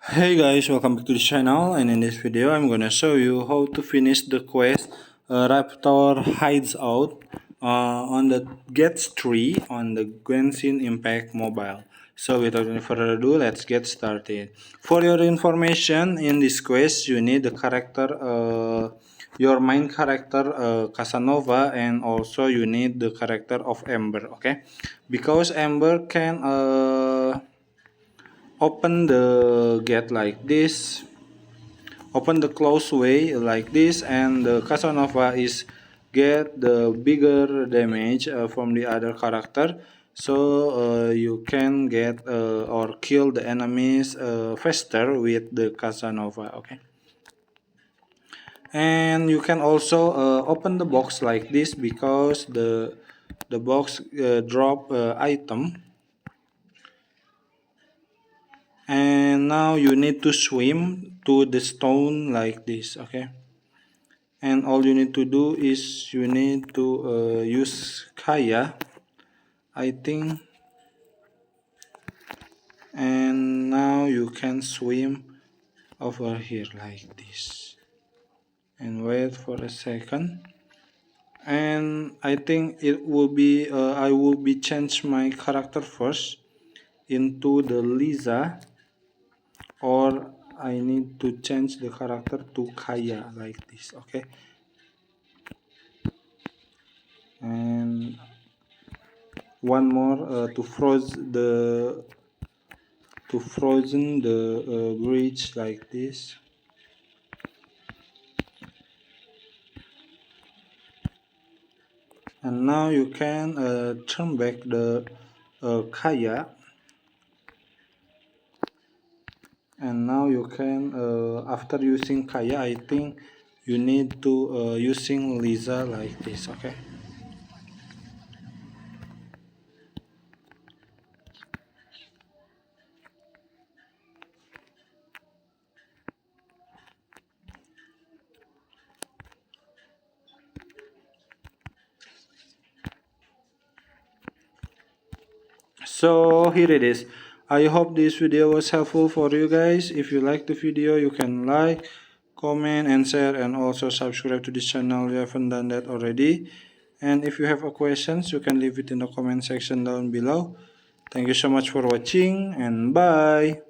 Hey guys, welcome back to the channel, and in this video I'm gonna show you how to finish the quest Raptor Hides Out on the Gets tree on the Genshin Impact Mobile. So without any further ado, let's get started. For your information, in this quest you need the character, your main character Casanova, and also you need the character of Amber, okay? Because Amber can open the gate like this, open the close way like this, and the Casanova is get the bigger damage from the other character, so you can get or kill the enemies faster with the Casanova, okay? And you can also open the box like this because the box drop item. And now you need to swim to the stone like this, okay? And all you need to do is you need to use Kaeya, I think. And now you can swim over here like this and wait for a second. And I think it will be I will be change my character first into the Lisa, or I need to change the character to Kaeya like this, okay? And one more to frozen the bridge like this. And now you can turn back the Kaeya, and now you can after using Kaeya, I think you need to using Lisa like this, okay? So here it is. I hope this video was helpful for you guys. If you like the video, you can like, comment and share, and also subscribe to this channel if you haven't done that already. And if you have a questions, you can leave it in the comment section down below. Thank you so much for watching, and bye.